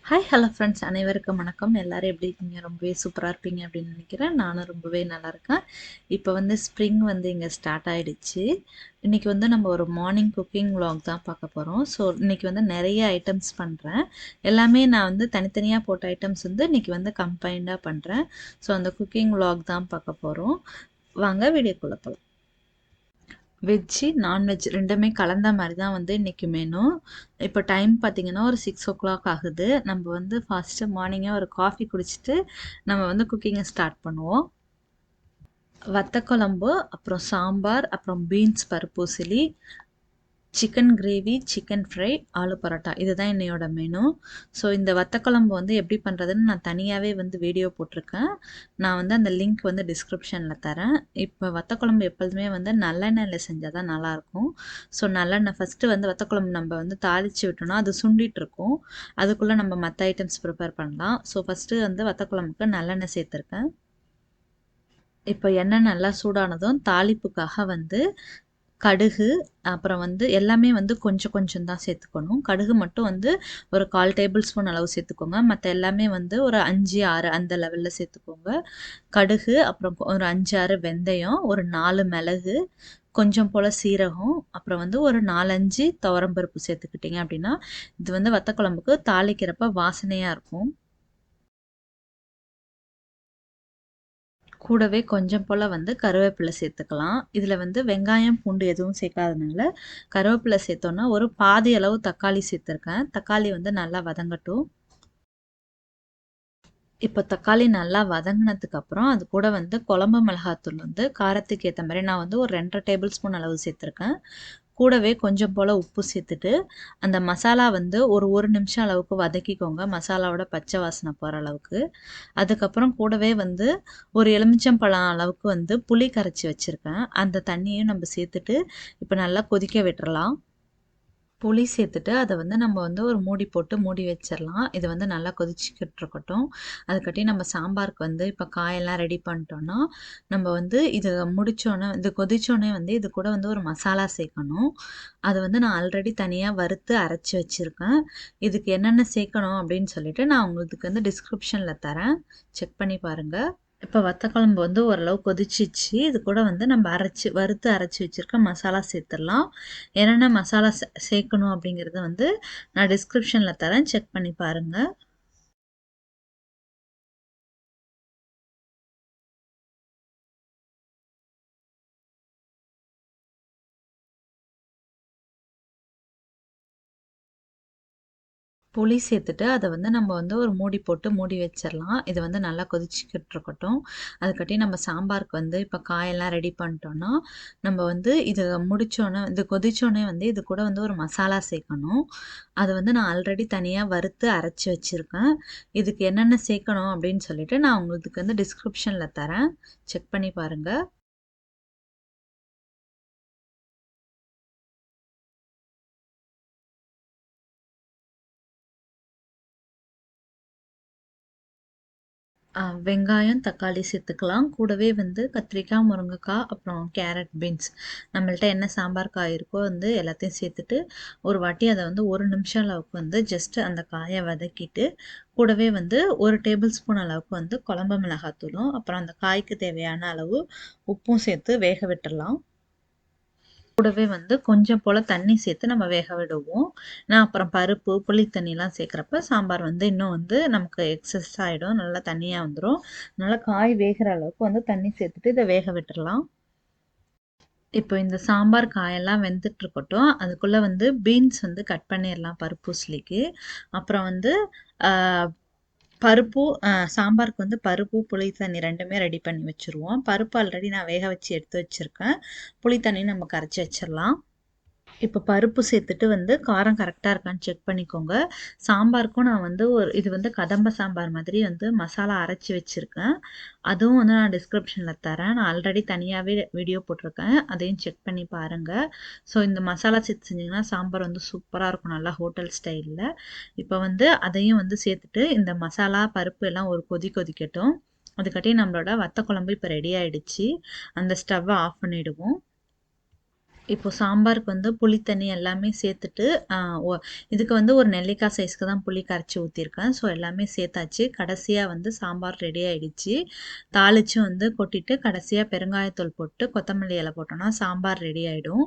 Hi hello friends, அனைவருக்கும் வணக்கம். எல்லாரும் எப்படி இருக்கீங்க? ரொம்பவே சூப்பராக இருப்பீங்க அப்படின்னு நினைக்கிறேன். நானும் ரொம்பவே நல்லா இருக்கேன். இப்போ ஸ்ப்ரிங் இங்கே ஸ்டார்ட் ஆயிடுச்சு. இன்றைக்கி நம்ம ஒரு மார்னிங் குக்கிங் vlog தான் பார்க்க போகிறோம். ஸோ இன்றைக்கி நிறைய ஐட்டம்ஸ் பண்ணுறேன். எல்லாமே நான் தனித்தனியாக போட்ட ஐட்டம்ஸ் இன்றைக்கி கம்பைண்டாக பண்ணுறேன். ஸோ அந்த குக்கிங் vlog தான் பார்க்க போகிறோம். வாங்க வீடியோக்குள்ளே போகலாம். வெஜ்ஜு நான்வெஜ் ரெண்டுமே கலந்த மாதிரி தான் இன்றைக்கி மெனு. இப்போ டைம் பார்த்திங்கன்னா ஒரு 6 o'clock ஆகுது. நம்ம ஃபஸ்ட்டு மார்னிங்கே ஒரு காஃபி குடிச்சிட்டு நம்ம குக்கிங்கை ஸ்டார்ட் பண்ணுவோம். வத்த குழம்பு, அப்புறம் சாம்பார், அப்புறம் பீன்ஸ் பருப்பு usili, chicken gravy, chicken fry, aloo parotta, இதுதான் என்னையோட மெனு. ஸோ இந்த வத்த குழம்பு எப்படி பண்ணுறதுன்னு நான் தனியாகவே வீடியோ போட்டிருக்கேன். நான் அந்த லிங்க் டிஸ்கிரிப்ஷனில் தரேன். இப்போ வத்த குழம்பு எப்பொழுதுமே நல்லெண்ணெயில் செஞ்சால் தான் நல்லாயிருக்கும். ஸோ நல்லெண்ணெய் ஃபஸ்ட்டு வத்த குழம்பு நம்ம தாளித்து விட்டோம்னா அது சுண்டிட்டு இருக்கும். அதுக்குள்ளே நம்ம மற்ற ஐட்டம்ஸ் ப்ரிப்பேர் பண்ணலாம். ஸோ ஃபஸ்ட்டு வத்த குழம்புக்கு நல்லெண்ணெய் சேர்த்துருக்கேன். இப்போ எண்ணெய் நல்லா சூடானதும் தாளிப்புக்காக கடுகு, அப்புறம் எல்லாமே கொஞ்சம் கொஞ்சம் தான் சேர்த்துக்கணும். கடுகு மட்டும் ஒரு 1/4 டேபிள் ஸ்பூன் அளவு சேர்த்துக்கோங்க. மற்ற எல்லாமே ஒரு 5, 6 அந்த லெவலில் சேர்த்துக்கோங்க. கடுகு, அப்புறம் ஒரு 5, 6 வெந்தயம், ஒரு 4 மிளகு, கொஞ்சம் போல் சீரகம், அப்புறம் ஒரு 4, 5 துவரம்பருப்பு சேர்த்துக்கிட்டிங்க அப்படின்னா இது வத்த குழம்புக்கு தாளிக்கிறப்ப வாசனையாக இருக்கும். கூடவே கொஞ்சம் போல் கருவேப்பிலை சேர்த்துக்கலாம். இதில் வெங்காயம் பூண்டு எதுவும் சேர்க்காதனால கருவேப்பிலை சேர்த்தோன்னா ஒரு பாதி அளவு தக்காளி சேர்த்துருக்கேன். தக்காளி நல்லா வதங்கட்டும். இப்போ தக்காளி நல்லா வதங்கினதுக்கப்புறம் அது கூட குழம்பு மிளகாத்தூள் காரத்துக்கு ஏற்ற மாதிரி நான் ஒரு 2 டேபிள் ஸ்பூன் அளவு சேர்த்துருக்கேன். கூடவே கொஞ்சம் போல் உப்பு சேர்த்துட்டு அந்த மசாலா ஒரு நிமிஷம் அளவுக்கு வதக்கிக்கோங்க, மசாலாவோட பச்சை வாசனை போகிற அளவுக்கு. அதுக்கப்புறம் கூடவே ஒரு எலுமிச்சம்பழம் அளவுக்கு புளி கரைச்சி வச்சுருக்கேன். அந்த தண்ணியும் நம்ம சேர்த்துட்டு இப்போ நல்லா கொதிக்க விட்டுறலாம். புளி சேர்த்துட்டு அதை நம்ம ஒரு மூடி போட்டு மூடி வச்சிடலாம். இது நல்லா கொதிச்சுக்கிட்டு இருக்கட்டும். அதுக்கட்டி நம்ம சாம்பாருக்கு இப்போ காயெல்லாம் ரெடி பண்ணிட்டோன்னா நம்ம இது முடித்தோன்னே இது கொதிச்சோன்னே இது கூட ஒரு மசாலா சேர்க்கணும். அது நான் ஆல்ரெடி தனியாக வறுத்து அரைச்சி வச்சுருக்கேன். இதுக்கு என்னென்ன சேர்க்கணும் அப்படின்னு சொல்லிட்டு நான் உங்களுக்கு டிஸ்கிரிப்ஷனில் தரேன், செக் பண்ணி பாருங்கள். இப்போ வத்த குழம்பு ஓரளவு கொதிச்சிச்சு. இது கூட நம்ம வறுத்து அரைச்சி வச்சுருக்க மசாலா சேர்த்துடலாம். என்னென்ன மசாலா சேர்க்கணும் அப்படிங்கிறத நான் டிஸ்கிரிப்ஷனில் தரேன், செக் பண்ணி பாருங்கள். புளி சேர்த்துட்டு அதை நம்ம ஒரு மூடி போட்டு மூடி வச்சிடலாம். இது நல்லா கொதிச்சுக்கிட்டு இருக்கட்டும். அதுக்கட்டி நம்ம சாம்பாருக்கு இப்போ காயெல்லாம் ரெடி பண்ணிட்டோன்னா நம்ம இது முடித்தோன்னே இது கொதிச்சோன்னே இது கூட ஒரு மசாலா சேர்க்கணும். அது நான் ஆல்ரெடி தனியாக வறுத்து அரைச்சி வச்சுருக்கேன். இதுக்கு என்னென்ன சேர்க்கணும் அப்படின்னு சொல்லிட்டு நான் உங்களுக்கு டிஸ்கிரிப்ஷனில் தரேன், செக் பண்ணி பாருங்கள். வெங்காயம், தக்காளி சேர்த்துக்கலாம். கூடவே கத்திரிக்காய், முருங்கைக்காய், அப்புறம் கேரட், பீன்ஸ், நம்மள்ட்ட என்ன சாம்பார் காய் இருக்கோ எல்லாத்தையும் சேர்த்துட்டு ஒரு வாட்டி அதை ஒரு நிமிஷம் அளவுக்கு ஜஸ்ட்டு அந்த காயை வதக்கிட்டு கூடவே ஒரு டேபிள் ஸ்பூன் அளவுக்கு குழம்பு மிளகாத்தூளும் அப்புறம் அந்த காய்க்கு தேவையான அளவு உப்பும் சேர்த்து வேக விட்டுடலாம். கூடவே கொஞ்சம் போல் தண்ணி சேர்த்து நம்ம வேக விடுவோம். நான் அப்புறம் பருப்பு, புளி தண்ணிலாம் சேர்க்குறப்ப சாம்பார் இன்னும் நமக்கு எக்ஸஸ் ஆகிடும், நல்லா தண்ணியாக வந்துடும். நல்லா காய் வேகிற அளவுக்கு தண்ணி சேர்த்துட்டு இதை வேக விட்டுடலாம். இப்போ இந்த சாம்பார் காயெல்லாம் வெந்துட்டுருக்கட்டும். அதுக்குள்ளே பீன்ஸ் கட் பண்ணிடலாம் பருப்பு உசிலிக்கு. அப்புறம் பருப்பு சாம்பாருக்கு பருப்பு, புளி தண்ணி 2மே ரெடி பண்ணி வச்சுருவோம். பருப்பு ஆல்ரெடி நான் வேக வச்சு எடுத்து வச்சுருக்கேன். புளி தண்ணி நம்ம கரைச்சி வச்சிடலாம். இப்போ பருப்பு சேர்த்துட்டு காரம் கரெக்டாக இருக்கான்னு செக் பண்ணிக்கோங்க. சாம்பாருக்கும் நான் இது கதம்ப சாம்பார் மாதிரி மசாலா அரைச்சி வச்சுருக்கேன். அதுவும் நான் டிஸ்கிரிப்ஷனில் தரேன். நான் ஆல்ரெடி தனியாகவே வீடியோ போட்டிருக்கேன், அதையும் செக் பண்ணி பாருங்கள். ஸோ இந்த மசாலா சேர்த்து செஞ்சிங்கன்னா சாம்பார் சூப்பராக இருக்கும், நல்லா ஹோட்டல் ஸ்டைலில். இப்போ அதையும் சேர்த்துட்டு இந்த மசாலா பருப்பு எல்லாம் ஒரு கொதிக்கட்டும். அதுக்காட்டி நம்மளோட வத்த குழம்பு இப்போ ரெடி ஆகிடுச்சு. அந்த ஸ்டவ்வை ஆஃப் பண்ணிவிடுவோம். இப்போ சாம்பாருக்கு வந்து புளி தண்ணி எல்லாமே சேர்த்துட்டு இதுக்கு வந்து ஒரு நெல்லிக்காய் சைஸ்க்கு தான் புளி கரைச்சி ஊற்றிருக்கேன். ஸோ எல்லாமே சேர்த்தாச்சு. கடைசியாக வந்து சாம்பார் ரெடி ஆயிடுச்சு. தாளிச்சு வந்து கொட்டிட்டு கடைசியாக பெருங்காயத்தூள் போட்டு கொத்தமல்லி இலை போட்டோம்னா சாம்பார் ரெடி ஆகிடும்.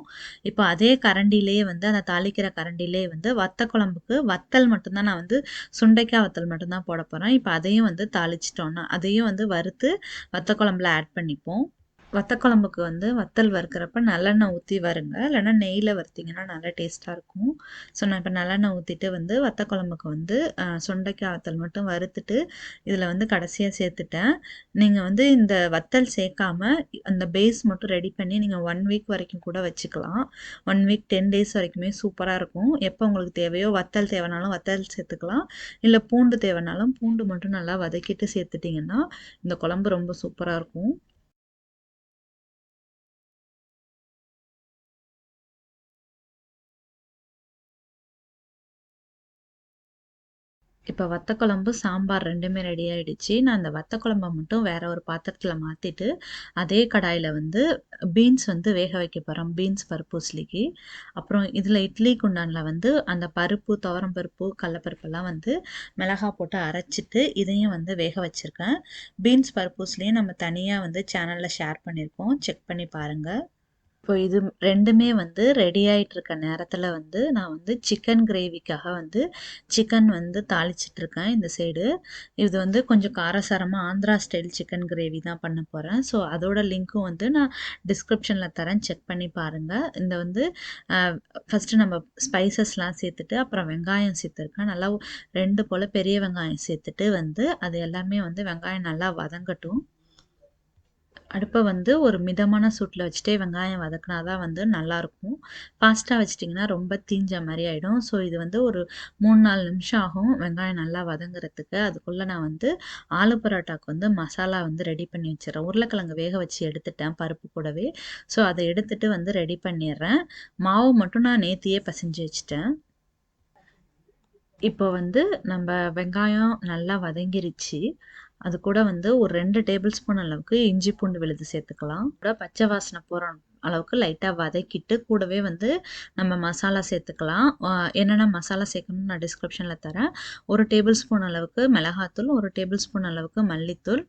இப்போ அதே கரண்டிலேயே வந்து அந்த தாளிக்கிற கரண்டிலே வந்து வத்த குழம்புக்கு வத்தல் மட்டும்தான் நான் வந்து சுண்டைக்காய் வத்தல் மட்டும்தான் போட போகிறேன். இப்போ அதையும் வந்து தாளிச்சிட்டோன்னா அதையும் வந்து வறுத்து வத்த குழம்புல ஆட் பண்ணிப்போம். வத்த குழம்புக்கு வந்து வத்தல் வறுக்கிறப்ப நல்லெண்ணெய் ஊற்றி வறுங்க. இல்லைன்னா நெய்யில் வறுத்தீங்கன்னா நல்லா டேஸ்ட்டாக இருக்கும். ஸோ நான் இப்போ நல்லெண்ணெய் ஊற்றிட்டு வந்து வத்த குழம்புக்கு வந்து சுண்டைக்காய் வத்தல் மட்டும் வறுத்துட்டு இதில் வந்து கடைசியாக சேர்த்துட்டேன். நீங்கள் வந்து இந்த வத்தல் சேர்க்காம அந்த பேஸ் மட்டும் ரெடி பண்ணி நீங்கள் 1 வீக் வரைக்கும் கூட வச்சுக்கலாம். 1 வீக் 10 டேஸ் வரைக்குமே சூப்பராக இருக்கும். எப்போ உங்களுக்கு தேவையோ வத்தல் தேவைனாலும் வத்தல் சேர்த்துக்கலாம். இல்லை பூண்டு தேவைனாலும் பூண்டு மட்டும் நல்லா வதக்கிட்டு சேர்த்துட்டிங்கன்னா இந்த குழம்பு ரொம்ப சூப்பராக இருக்கும். இப்போ வத்த குழம்பு, சாம்பார் 2மே ரெடி ஆயிடுச்சு. நான் அந்த வத்த குழம்ப மட்டும் வேற ஒரு பாத்திரத்துல மாத்திட்டு, அதே கடாயில வந்து பீன்ஸ் வந்து வேக வைக்க போறேன். பீன்ஸ் பருப்பு உசிலிக்கு. அப்புறம் இதில இட்லி குண்டான்ல வந்து அந்த பருப்பு, துவரம் பருப்பு, கடலப்பருப்பெல்லாம் வந்து மிளகாய் போட்டு அரைச்சிட்டு, இதையும் வந்து வேக வச்சிருக்கேன். பீன்ஸ் பருப்பு உசிலியும் நம்ம தனியா வந்து சேனல்ல ஷேர் பண்ணியிருக்கோம். செக் பண்ணி பாருங்க. இப்போ இது 2மே வந்து ரெடி ஆயிட்டு இருக்க நேரத்தில் வந்து நான் வந்து சிக்கன் கிரேவிக்காக வந்து சிக்கன் வந்து தாளிச்சிட்ருக்கேன் இந்த சைடு. இது வந்து கொஞ்சம் காரசாரமாக ஆந்திரா ஸ்டைல் சிக்கன் கிரேவி தான் பண்ண போகிறேன். ஸோ அதோட லிங்க்கும் வந்து நான் டிஸ்கிரிப்ஷனில் தரேன், செக் பண்ணி பாருங்கள். இந்த வந்து ஃபஸ்ட்டு நம்ம ஸ்பைசஸ்லாம் சேர்த்துட்டு அப்புறம் வெங்காயம் சேர்த்துருக்கேன். நல்லா 2 போல் பெரிய வெங்காயம் சேர்த்துட்டு வந்து அது எல்லாமே வந்து வெங்காயம் நல்லா வதங்கட்டும். அடுப்பை வந்து ஒரு மிதமான சூட்டில் வச்சுட்டே வெங்காயம் வதக்குனா தான் வந்து நல்லாயிருக்கும். ஃபாஸ்ட்டாக வச்சிட்டிங்கன்னா ரொம்ப தீஞ்ச மாதிரி ஆகிடும். ஸோ இது வந்து ஒரு 3-4 நிமிஷம் ஆகும் வெங்காயம் நல்லா வதங்குறதுக்கு. அதுக்குள்ளே நான் வந்து ஆலு பரோட்டாவுக்கு வந்து மசாலா வந்து ரெடி பண்ணி வச்சிடுறேன். உருளைக்கிழங்கு வேக வச்சு எடுத்துட்டேன் பருப்பு கூடவே. ஸோ அதை எடுத்துட்டு வந்து ரெடி பண்ணிடுறேன். மாவு மட்டும் நான் நேத்தியே பசைஞ்சு வச்சுட்டேன். இப்போ வந்து நம்ம வெங்காயம் நல்லா வதங்கிருச்சு. அது கூட வந்து ஒரு 2 டேபிள் ஸ்பூன் அளவுக்கு இஞ்சி பூண்டு விழுது சேர்த்துக்கலாம். கூட பச்சை வாசனை போகிற அளவுக்கு லைட்டாக வதக்கிட்டு கூடவே வந்து நம்ம மசாலா சேர்த்துக்கலாம். என்னென்ன மசாலா சேர்க்கணும்னு நான் டிஸ்கிரிப்ஷனில் தரேன். 1 டேபிள் ஸ்பூன் அளவுக்கு மிளகாத்தூள், 1 டேபிள் ஸ்பூன் அளவுக்கு மல்லித்தூள்,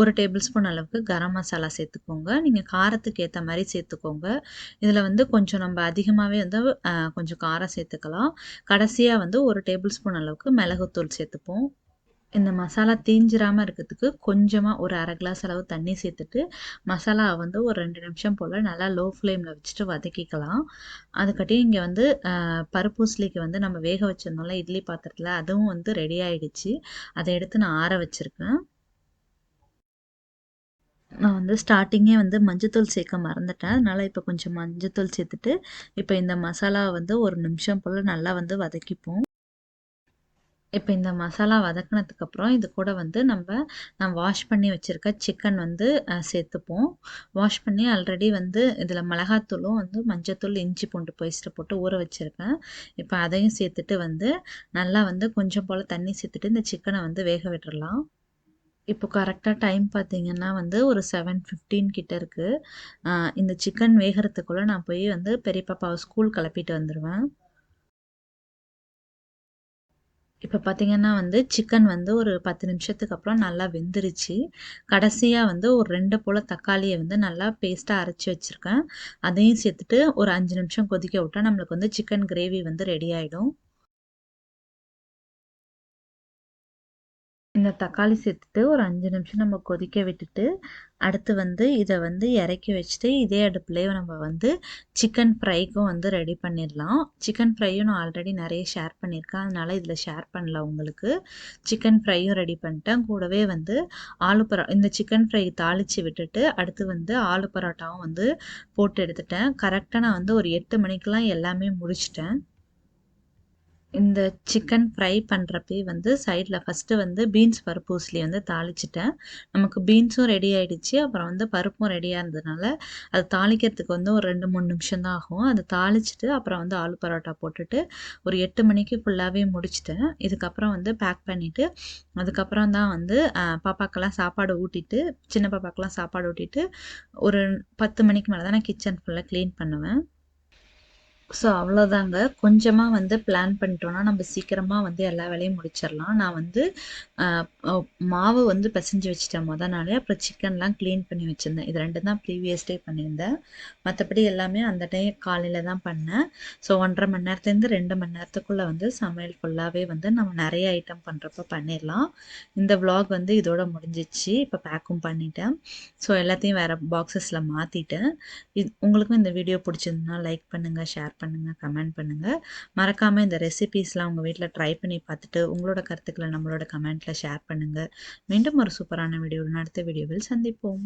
1 டேபிள் ஸ்பூன் அளவுக்கு கரம் மசாலா சேர்த்துக்கோங்க. நீங்கள் காரத்துக்கு ஏற்ற மாதிரி சேர்த்துக்கோங்க. இதில் வந்து கொஞ்சம் நம்ம அதிகமாகவே வந்து கொஞ்சம் காரம் சேர்த்துக்கலாம். கடைசியாக வந்து 1 டேபிள் ஸ்பூன் அளவுக்கு மிளகுத்தூள் சேர்த்துப்போம். இந்த மசாலா தீஞ்சிராமல் இருக்கிறதுக்கு கொஞ்சமாக ஒரு 1/2 கிளாஸ் அளவு தண்ணி சேர்த்துட்டு மசாலாவை வந்து ஒரு 2 நிமிஷம் போல் நல்லா லோ ஃப்ளேமில் வச்சுட்டு வதக்கிக்கலாம். அதுக்காட்டி இங்கே வந்து பருப்பு உசிலிக்கு வந்து நம்ம வேக வச்சிருந்தோம்ல இட்லி பாத்திரத்தில், அதுவும் வந்து ரெடி ஆயிடுச்சு. அதை எடுத்து நான் ஆற வச்சுருக்கேன். நான் வந்து ஸ்டார்ட்டிங்கே வந்து மஞ்சத்தூள் சேர்க்க மறந்துட்டேன். அதனால் இப்போ கொஞ்சம் மஞ்சத்தூள் சேர்த்துட்டு இப்போ இந்த மசாலாவை வந்து ஒரு நிமிஷம் போல் நல்லா வந்து வதக்கிப்போம். இப்போ இந்த மசாலா வதக்குனதுக்கப்புறம் இது கூட வந்து நான் வாஷ் பண்ணி வச்சுருக்க சிக்கன் வந்து சேர்த்துப்போம். வாஷ் பண்ணி ஆல்ரெடி வந்து இதில் மிளகாத்தூளும் வந்து மஞ்சத்தூள், இஞ்சி பூண்டு பேஸ்ட்டு போட்டு ஊற வச்சுருக்கேன். இப்போ அதையும் சேர்த்துட்டு வந்து நல்லா வந்து கொஞ்சம் போல் தண்ணி சேர்த்துட்டு இந்த சிக்கனை வந்து வேக விட்டுறலாம். இப்போ கரெக்டாக டைம் பார்த்தீங்கன்னா வந்து ஒரு 7:15 கிட்ட இருக்கு. இந்த சிக்கன் வேகறதுக்குள்ள நான் போய் வந்து பெரிய பாப்பாவ ஸ்கூல் கிளப்பிட்டு வந்துருவேன். இப்போ பார்த்தீங்கன்னா வந்து சிக்கன் வந்து ஒரு 10 நிமிஷத்துக்கு அப்புறம் நல்லா வெந்துருச்சு. கடைசியா வந்து ஒரு 2 போல தக்காளிய வந்து நல்லா பேஸ்ட்டா அரைச்சு வச்சிருக்கேன். அதையும் சேர்த்துட்டு ஒரு 5 நிமிஷம் கொதிக்க விட்டா நம்மளுக்கு வந்து சிக்கன் கிரேவி வந்து ரெடி ஆயிடும். இந்த தக்காளி சேர்த்துட்டு ஒரு 5 நிமிஷம் நம்ம கொதிக்க விட்டுட்டு, அடுத்து வந்து இத வந்து இறக்கி வச்சுட்டு, இதே அடுப்புலயே நம்ம வந்து சிக்கன் ஃப்ரைக்கும் வந்து ரெடி பண்ணிடலாம். சிக்கன் ஃப்ரையும் நான் ஆல்ரெடி நெறைய ஷேர் பண்ணியிருக்கேன். அதனால இதில ஷேர் பண்ணல உங்களுக்கு. சிக்கன் ஃப்ரையும் ரெடி பண்ணிட்டேன். கூடவே வந்து இந்த சிக்கன் ஃப்ரை தாளிச்சு விட்டுட்டு, அடுத்து வந்து ஆலு பரோட்டாவும் வந்து போட்டு எடுத்துட்டேன். கரெக்ட்டா நான் வந்து ஒரு 8 மணிக்கெல்லாம் எல்லாமே முடிச்சுட்டேன். இந்த சிக்கன் ஃப்ரை பண்ணுறப்பயே வந்து சைடில் ஃபஸ்ட்டு வந்து பீன்ஸ் பருப்பு உசிலி வந்து தாளிச்சிட்டேன். நமக்கு பீன்ஸும் ரெடி ஆயிடுச்சு. அப்புறம் வந்து பருப்பும் ரெடியாக இருந்ததுனால, அது தாளிக்கிறதுக்கு வந்து ஒரு 2, 3 நிமிஷம் தான் ஆகும். அத தாளிச்சுட்டு, அப்புறம் வந்து ஆலு பரோட்டா போட்டுட்டு, ஒரு 8 மணிக்கு ஃபுல்லாவே முடிச்சுட்டேன். இதுக்கப்புறம் வந்து பேக் பண்ணிட்டு, அதுக்கப்புறம் தான் வந்து பாப்பாக்கெல்லாம் சாப்பாடு ஊட்டிட்டு, சின்ன பாப்பாக்கெல்லாம் சாப்பாடு ஊட்டிட்டு, ஒரு 10 மணிக்கு மேல தான் நான் கிச்சன் ஃபுல்லா கிளீன் பண்ணுவேன். ஸோ அவ்வளோதாங்க. கொஞ்சமா வந்து பிளான் பண்ணிட்டோம்னா, நம்ம சீக்கிரமா வந்து எல்லா வேலையும் முடிச்சிடலாம். நான் வந்து அ அ மாவு வந்து பெசஞ்சு வச்சுட்டேன் மொத நாளே. அப்புறம் சிக்கன்லாம் க்ளீன் பண்ணி வச்சிருந்தேன். இது 2 தான் ப்ரீவியஸ் டே பண்ணியிருந்தேன். மத்தபடி எல்லாமே அந்த டே காலையில தான் பண்ணேன். ஸோ 1 1/2 மணி நேரத்துலேருந்து 2 மணி நேரத்துக்குள்ள வந்து சமையல் ஃபுல்லாவே வந்து நம்ம நெறைய ஐட்டம் பண்றப்ப பண்ணிரலாம். இந்த விளாக் வந்து இதோட முடிஞ்சிச்சு. இப்ப பேக்கும் பண்ணிட்டேன். ஸோ எல்லாத்தையும் வேற பாக்ஸஸ்ல மாத்திட்டேன். உங்களுக்கும் இந்த வீடியோ பிடிச்சிருந்தா லைக் பண்ணுங்க, ஷேர் பண்ணுங்க, கமெண்ட் பண்ணுங்க. மறக்காம இந்த ரெசிபீஸ்லாம் உங்க வீட்ல ட்ரை பண்ணி பார்த்துட்டு, உங்களோட கருத்துக்கள நம்மளோட கமெண்ட்ல ஷேர் பண்ணுங்க. மீண்டும் ஒரு சூப்பரான வீடியோவுடன் அடுத்த வீடியோவில் சந்திப்போம்.